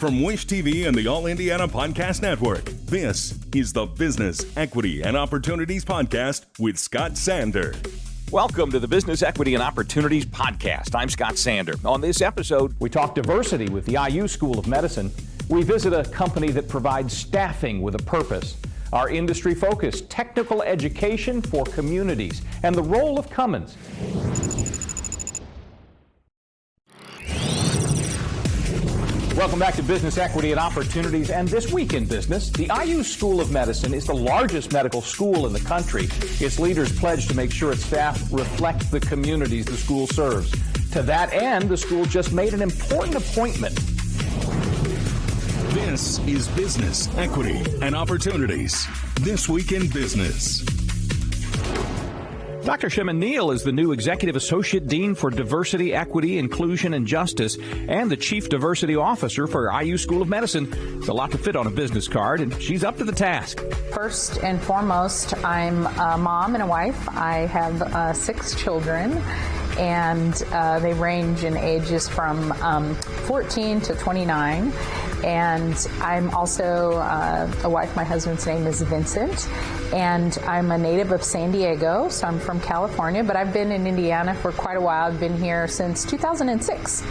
From Wish TV and the All Indiana Podcast Network, this is the Business, Equity, and Opportunities Podcast with Scott Sander. Welcome to the Business, Equity, and Opportunities Podcast. I'm Scott Sander. On this episode, we talk diversity with the IU School of Medicine. We visit a company that provides staffing with a purpose. Our industry focus, technical education for communities, and the role of Cummins. Welcome back to Business, Equity, and Opportunities. And this week in business, the IU School of Medicine is the largest medical school in the country. Its leaders pledge to make sure its staff reflect the communities the school serves. To that end, the school just made an important appointment. This is Business, Equity, and Opportunities. This Week in Business. Dr. Shimon Neal is the new Executive Associate Dean for Diversity, Equity, Inclusion, and Justice, and the Chief Diversity Officer for IU School of Medicine. It's a lot to fit on a business card, and she's up to the task. First and foremost, I'm a mom and a wife. I have 6 children, and they range in ages from 14 to 29. And I'm also a wife. My husband's name is Vincent, and I'm a native of San Diego, so I'm from California, but I've been in Indiana for quite a while. I've been here since 2006.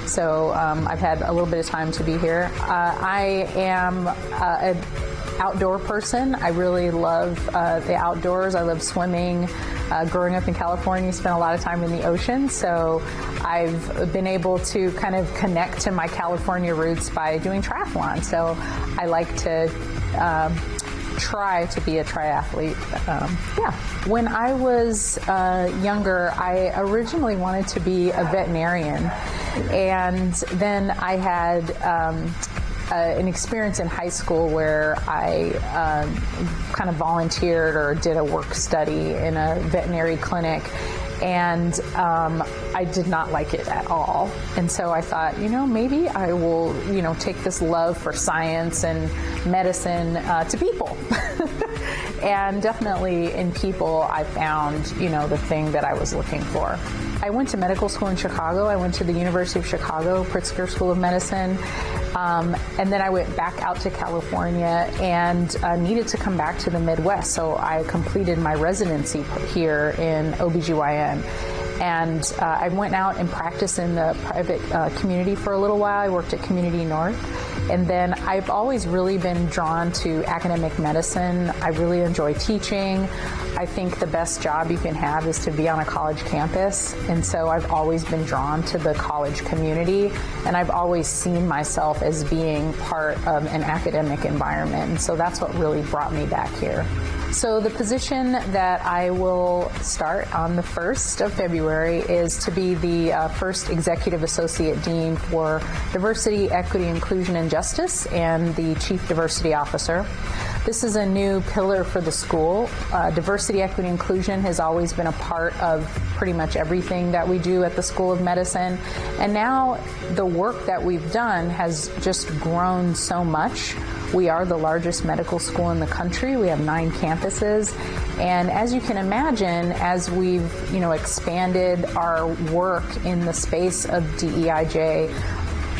So I've had a little bit of time to be here. I am an outdoor person. I really love the outdoors. I love swimming. Growing up in California, spent a lot of time in the ocean, so I've been able to kind of connect to my California roots by doing triathlon. So I like to try to be a triathlete. When I was younger, I originally wanted to be a veterinarian, and then I had an experience in high school where I kind of volunteered or did a work study in a veterinary clinic, and I did not like it at all. And so I thought, maybe I will, take this love for science and medicine to people. And definitely in people, I found, the thing that I was looking for. I went to medical school in Chicago. I went to the University of Chicago, Pritzker School of Medicine. And then I went back out to California and needed to come back to the Midwest. So I completed my residency here in OBGYN. And I went out and practiced in the private community for a little while. I worked at Community North. And then I've always really been drawn to academic medicine. I really enjoy teaching. I think the best job you can have is to be on a college campus. And so I've always been drawn to the college community. And I've always seen myself as being part of an academic environment. And so that's what really brought me back here. So the position that I will start on the 1st of February is to be the first Executive Associate Dean for Diversity, Equity, Inclusion, and Justice, and the Chief Diversity Officer. This is a new pillar for the school. Diversity, equity, inclusion has always been a part of pretty much everything that we do at the School of Medicine. And now the work that we've done has just grown so much. We are the largest medical school in the country. We have 9 campuses. And as you can imagine, as we've, expanded our work in the space of DEIJ,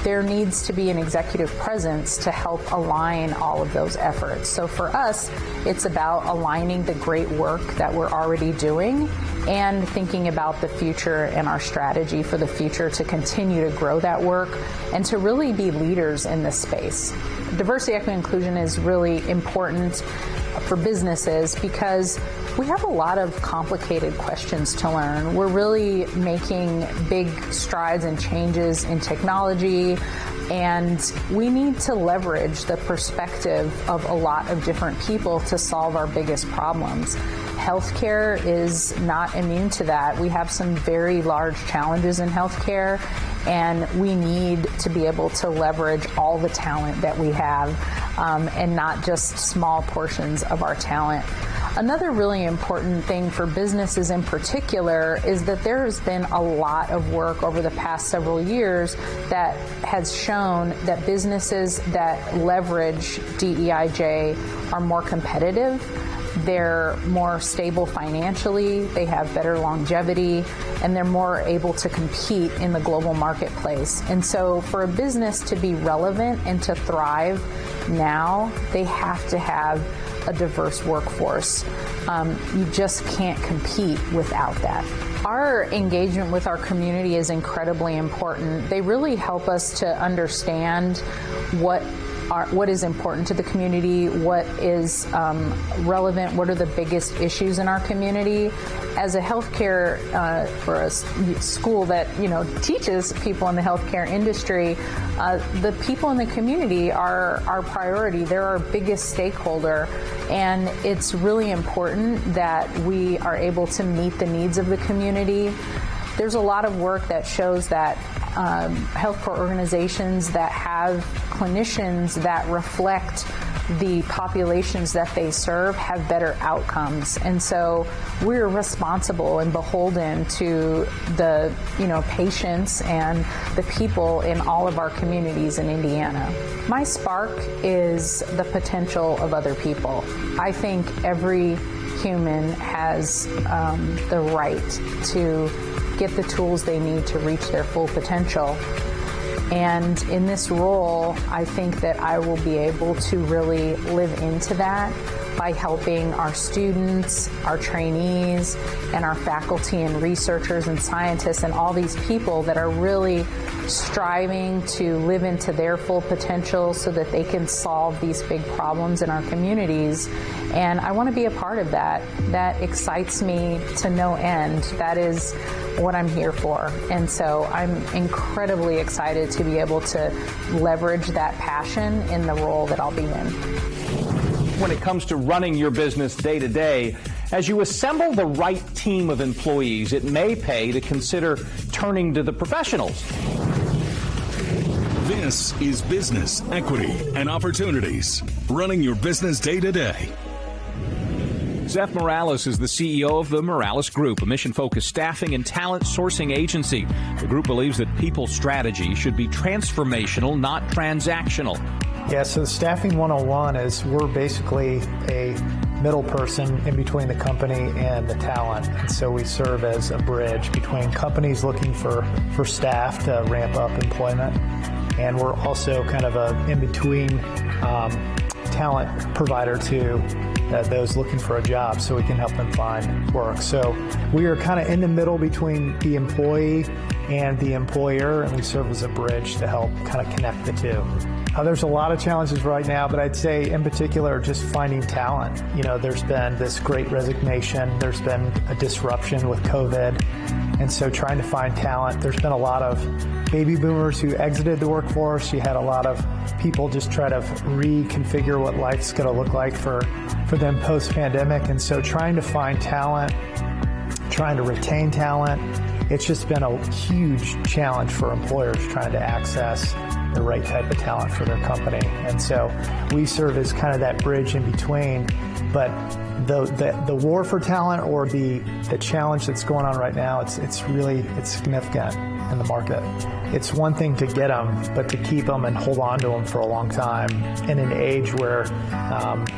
there needs to be an executive presence to help align all of those efforts. So for us, it's about aligning the great work that we're already doing and thinking about the future and our strategy for the future to continue to grow that work and to really be leaders in this space. Diversity, equity, and inclusion is really important for businesses because we have a lot of complicated questions to learn. We're really making big strides and changes in technology, and we need to leverage the perspective of a lot of different people to solve our biggest problems. Healthcare is not immune to that. We have some very large challenges in healthcare, and we need to be able to leverage all the talent that we have and not just small portions of our talent. Another really important thing for businesses in particular is that there has been a lot of work over the past several years that has shown that businesses that leverage DEIJ are more competitive. they're more stable financially, they have better longevity, and they're more able to compete in the global marketplace. And so for a business to be relevant and to thrive now, they have to have a diverse workforce. You just can't compete without that. Our engagement with our community is incredibly important. They really help us to understand what is important to the community, what is relevant, what are the biggest issues in our community. As a healthcare or a school that teaches people in the healthcare industry, the people in the community are our priority. They're our biggest stakeholder, and it's really important that we are able to meet the needs of the community. There's a lot of work that shows that healthcare organizations that have clinicians that reflect the populations that they serve have better outcomes. And so we're responsible and beholden to the patients and the people in all of our communities in Indiana. My spark is the potential of other people. I think every human has the right to get the tools they need to reach their full potential. And in this role, I think that I will be able to really live into that by helping our students, our trainees, and our faculty and researchers and scientists and all these people that are really striving to live into their full potential so that they can solve these big problems in our communities. And I want to be a part of that. That excites me to no end. That is what I'm here for. And so I'm incredibly excited to be able to leverage that passion in the role that I'll be in. When it comes to running your business day to day, as you assemble the right team of employees, it may pay to consider turning to the professionals. This is Business, Equity, and Opportunities, running your business day to day. Zeph Morales is the CEO of the Morales Group, a mission-focused staffing and talent sourcing agency. The group believes that people strategy should be transformational, not transactional. Yeah, so Staffing 101 is we're basically a middle person in between the company and the talent. And so we serve as a bridge between companies looking for staff to ramp up employment. And we're also kind of a in-between talent provider to those looking for a job, so we can help them find work. So we are kind of in the middle between the employee and the employer, and we serve as a bridge to help kind of connect the two. There's a lot of challenges right now, but I'd say in particular just finding talent. There's been this great resignation. There's been a disruption with COVID. And so trying to find talent, there's been a lot of baby boomers who exited the workforce. You had a lot of people just try to reconfigure what life's going to look like for them post-pandemic. And so trying to find talent, trying to retain talent, it's just been a huge challenge for employers trying to access the right type of talent for their company. And so we serve as kind of that bridge in between. But the war for talent, or the challenge that's going on right now, it's significant in the market. It's one thing to get them, but to keep them and hold on to them for a long time in an age where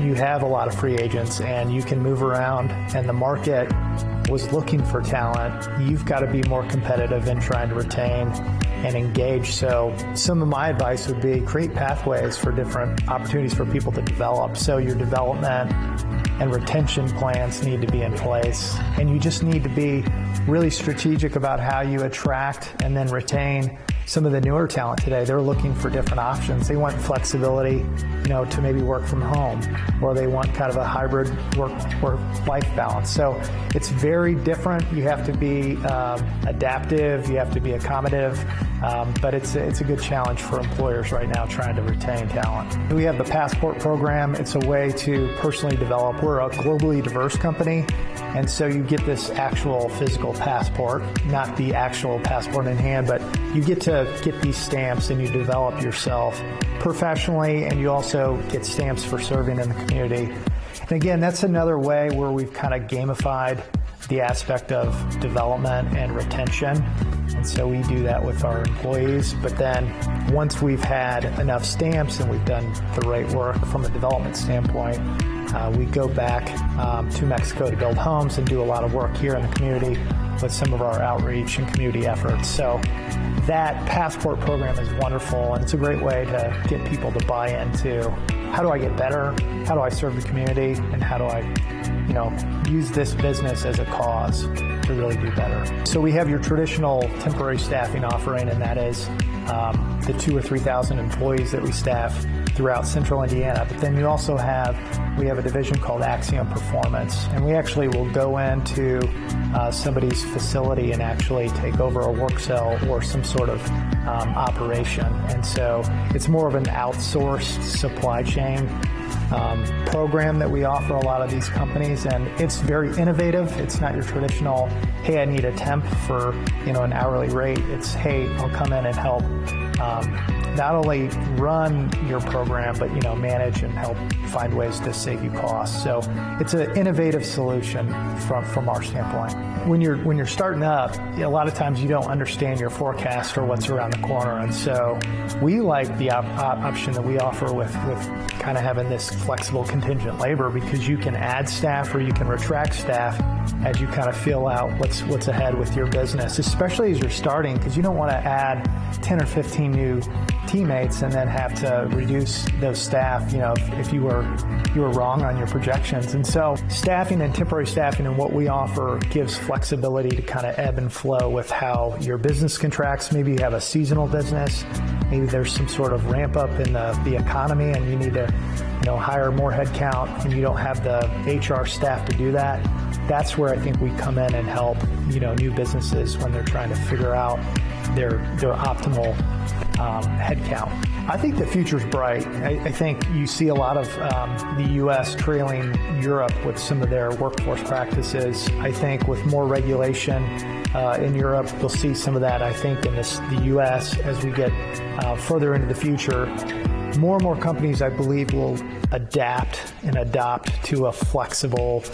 you have a lot of free agents and you can move around, and the market was looking for talent. You've got to be more competitive in trying to retain and engage. So some of my advice would be create pathways for different opportunities for people to develop. So your development and retention plans need to be in place, and you just need to be really strategic about how you attract and then retain some of the newer talent today. They're looking for different options. They want flexibility, to maybe work from home, or they want kind of a hybrid work-life balance. So it's very different. You have to be adaptive. You have to be accommodative. But it's a good challenge for employers right now trying to retain talent. We have the Passport program. It's a way to personally develop. We're a globally diverse company, and so you get this actual physical passport, not the actual passport in hand, but you get to get these stamps and you develop yourself professionally, and you also get stamps for serving in the community. And again, that's another way where we've kind of gamified the aspect of development and retention. And so we do that with our employees. But then once we've had enough stamps and we've done the right work from a development standpoint, We go back to Mexico to build homes and do a lot of work here in the community with some of our outreach and community efforts. So that passport program is wonderful, and it's a great way to get people to buy into how do I get better, how do I serve the community, and how do I, use this business as a cause to really do better. So we have your traditional temporary staffing offering, and that is the 2,000 or 3,000 employees that we staff throughout central Indiana. But then we have a division called Axiom Performance, and we actually will go into somebody's facility and actually take over a work cell or some sort of operation. And so it's more of an outsourced supply chain program that we offer a lot of these companies, and it's very innovative. It's not your traditional, hey, I need a temp for an hourly rate. It's, hey, I'll come in and help not only run your program, but manage and help find ways to save you costs. So it's an innovative solution from our standpoint. When you're starting up, a lot of times you don't understand your forecast or what's around the corner, and so we like the option that we offer with kind of having this flexible contingent labor, because you can add staff or you can retract staff as you kind of feel out what's ahead with your business, especially as you're starting, because you don't want to add 10 or 15 new teammates and then have to reduce those staff, if you were wrong on your projections. And so staffing and temporary staffing and what we offer gives flexibility to kind of ebb and flow with how your business contracts. Maybe you have a seasonal business, maybe there's some sort of ramp up in the economy and you need to hire more headcount and you don't have the HR staff to do that. That's where I think we come in and help new businesses when they're trying to figure out their optimal headcount. I think the future's bright. I think you see a lot of the U.S. trailing Europe with some of their workforce practices. I think with more regulation in Europe, we'll see some of that, I think, in the U.S. as we get further into the future. More and more companies, I believe, will adapt and adopt to a flexible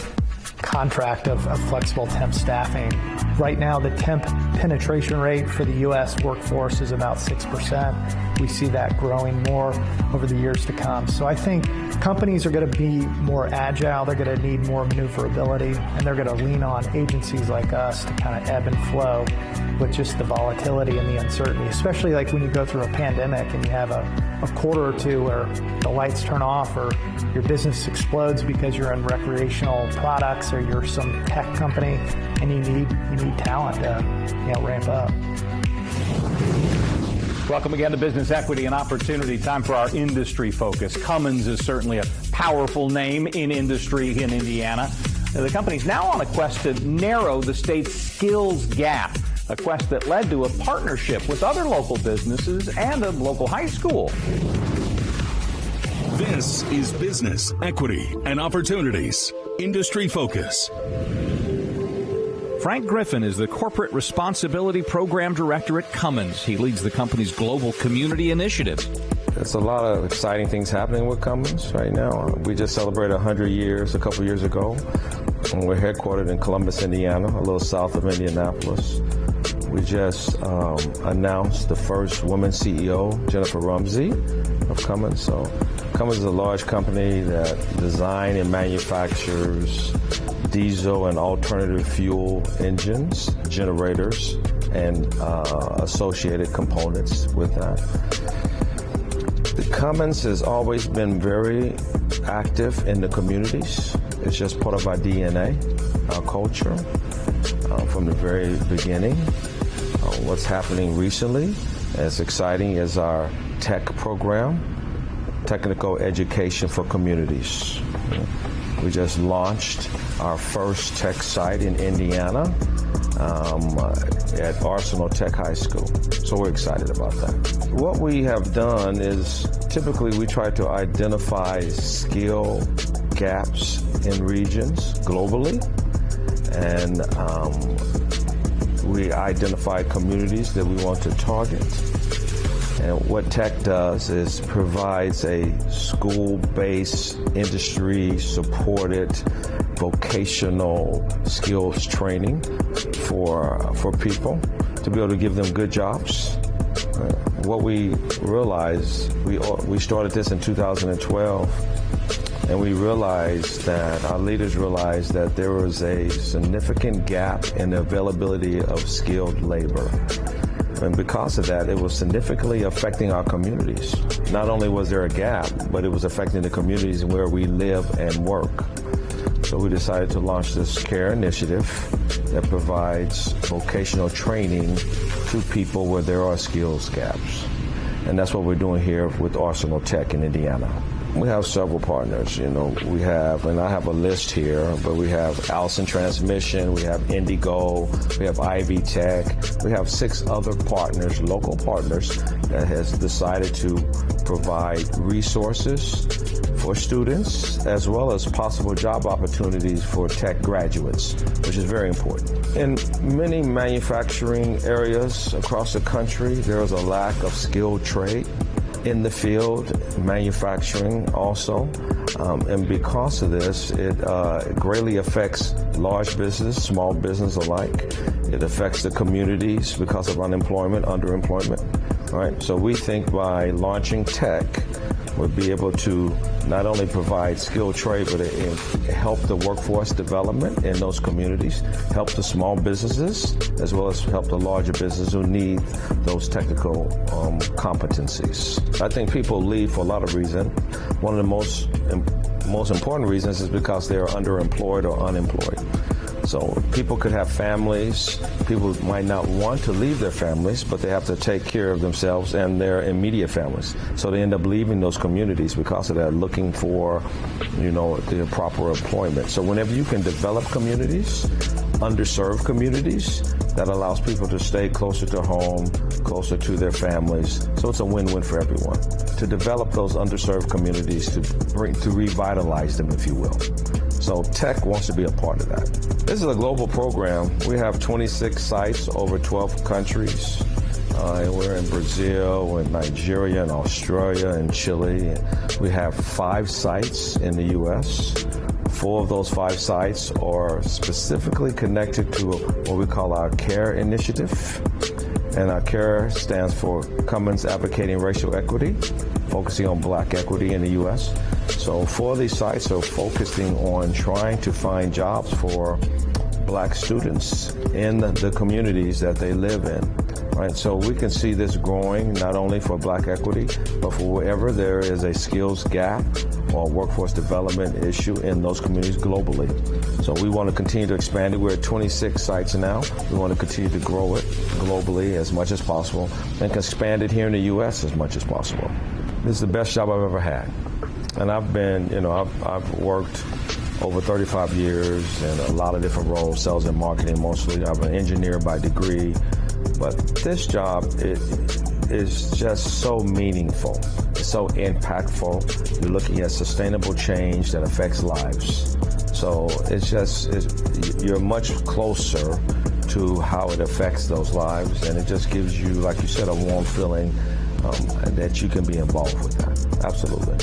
contract of flexible temp staffing. Right now, the temp penetration rate for the U.S. workforce is about 6%. We see that growing more over the years to come. So I think companies are going to be more agile, they're going to need more maneuverability, and they're going to lean on agencies like us to kind of ebb and flow with just the volatility and the uncertainty, especially like when you go through a pandemic and you have a quarter or two where the lights turn off or your business explodes because you're in recreational products or you're some tech company and you need talent to ramp up. Welcome again to Business Equity and Opportunity. Time for our industry focus. Cummins is certainly a powerful name in industry in Indiana. The company's now on a quest to narrow the state's skills gap, a quest that led to a partnership with other local businesses and a local high school. This is Business Equity and Opportunities. Industry Focus. Frank Griffin is the Corporate Responsibility Program Director at Cummins. He leads the company's global community initiatives. There's a lot of exciting things happening with Cummins right now. We just celebrated 100 years a couple years ago. And we're headquartered in Columbus, Indiana, a little south of Indianapolis. We just announced the first woman CEO, Jennifer Rumsey of Cummins. So Cummins is a large company that designs and manufactures diesel and alternative fuel engines, generators, and associated components with that. The Cummins has always been very active in the communities. It's just part of our DNA, our culture, from the very beginning. What's happening recently, as exciting as our tech program, technical education for communities. We just launched our first tech site in Indiana at Arsenal Tech High School. So we're excited about that. What we have done is typically we try to identify skill gaps in regions globally, and we identify communities that we want to target. And what tech does is provides a school-based, industry-supported, vocational skills training for people to be able to give them good jobs. What we realized, we started this in 2012 And we realized that, our leaders realized that there was a significant gap in the availability of skilled labor. And because of that, it was significantly affecting our communities. Not only was there a gap, but it was affecting the communities where we live and work. So we decided to launch this CARE initiative that provides vocational training to people where there are skills gaps. And that's what we're doing here with Arsenal Tech in Indiana. We have several partners, we have, and I have a list here, but we have Allison Transmission, we have Indigo, we have Ivy Tech, we have 6 other partners, local partners, that has decided to provide resources for students as well as possible job opportunities for tech graduates, which is very important. In many manufacturing areas across the country, there is a lack of skilled trade in the field, manufacturing also, and because of this, it greatly affects large business, small business alike. It affects the communities because of unemployment, underemployment, right? So we think by launching tech, we'll be able to not only provide skilled trade, but help the workforce development in those communities, help the small businesses, as well as help the larger businesses who need those technical competencies. I think people leave for a lot of reasons. One of the most important reasons is because they are underemployed or unemployed. So people could have families. People might not want to leave their families, but they have to take care of themselves and their immediate families. So they end up leaving those communities because of that, looking for, the proper employment. So whenever you can develop communities, underserved communities, that allows people to stay closer to home, closer to their families. So it's a win-win for everyone. To develop those underserved communities, to revitalize them, if you will. So tech wants to be a part of that. This is a global program. We have 26 sites over 12 countries. And we're in Brazil, and Nigeria, and Australia, and Chile. We have 5 sites in the U.S. 4 of those 5 sites are specifically connected to what we call our CARE initiative. And our CARE stands for Cummins Advocating Racial Equity, focusing on Black equity in the U.S. So 4 of these sites are focusing on trying to find jobs for Black students in the communities that they live in. Right? So we can see this growing not only for Black equity, but for wherever there is a skills gap or workforce development issue in those communities globally. So we want to continue to expand it. We're at 26 sites now. We want to continue to grow it globally as much as possible and expand it here in the U.S. as much as possible. This is the best job I've ever had. And I've been, I've worked over 35 years in a lot of different roles, sales and marketing mostly. I'm an engineer by degree. But this job is just so meaningful, it's so impactful. You're looking at sustainable change that affects lives. So you're much closer to how it affects those lives, and it just gives you, like you said, a warm feeling that you can be involved with that. Absolutely.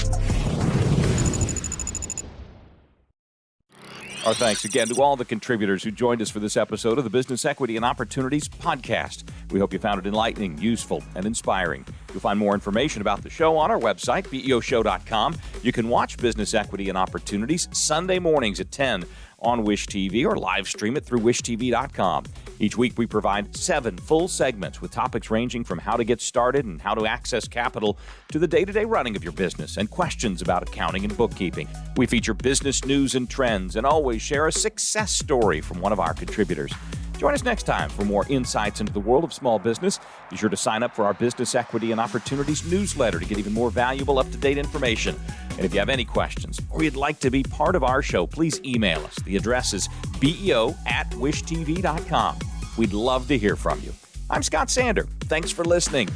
Our thanks again to all the contributors who joined us for this episode of the Business Equity and Opportunities podcast. We hope you found it enlightening, useful, and inspiring. You'll find more information about the show on our website, BEOshow.com. You can watch Business Equity and Opportunities Sunday mornings at 10 on Wish TV or live stream it through wishtv.com. Each week we provide 7 full segments with topics ranging from how to get started and how to access capital to the day-to-day running of your business and questions about accounting and bookkeeping. We feature business news and trends and always share a success story from one of our contributors. Join us next time for more insights into the world of small business. Be sure to sign up for our Business Equity and Opportunities newsletter to get even more valuable, up-to-date information. And if you have any questions or you'd like to be part of our show, please email us. The address is beo@wishtv.com. We'd love to hear from you. I'm Scott Sander. Thanks for listening.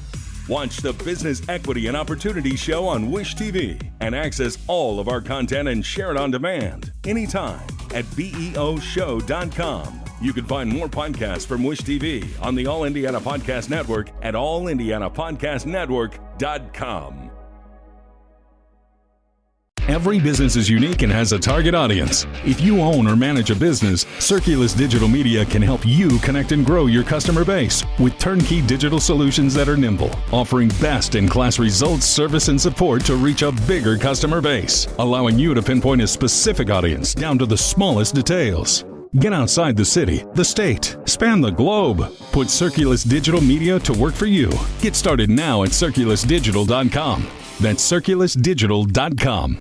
Watch the Business Equity and Opportunities show on Wish TV and access all of our content and share it on demand anytime at BEOshow.com. You can find more podcasts from Wish TV on the All Indiana Podcast Network at allindianapodcastnetwork.com. Every business is unique and has a target audience. If you own or manage a business, Circulus Digital Media can help you connect and grow your customer base with turnkey digital solutions that are nimble, offering best-in-class results, service, and support to reach a bigger customer base, allowing you to pinpoint a specific audience down to the smallest details. Get outside the city, the state, span the globe. Put Circulus Digital Media to work for you. Get started now at circulusdigital.com. That's circulusdigital.com.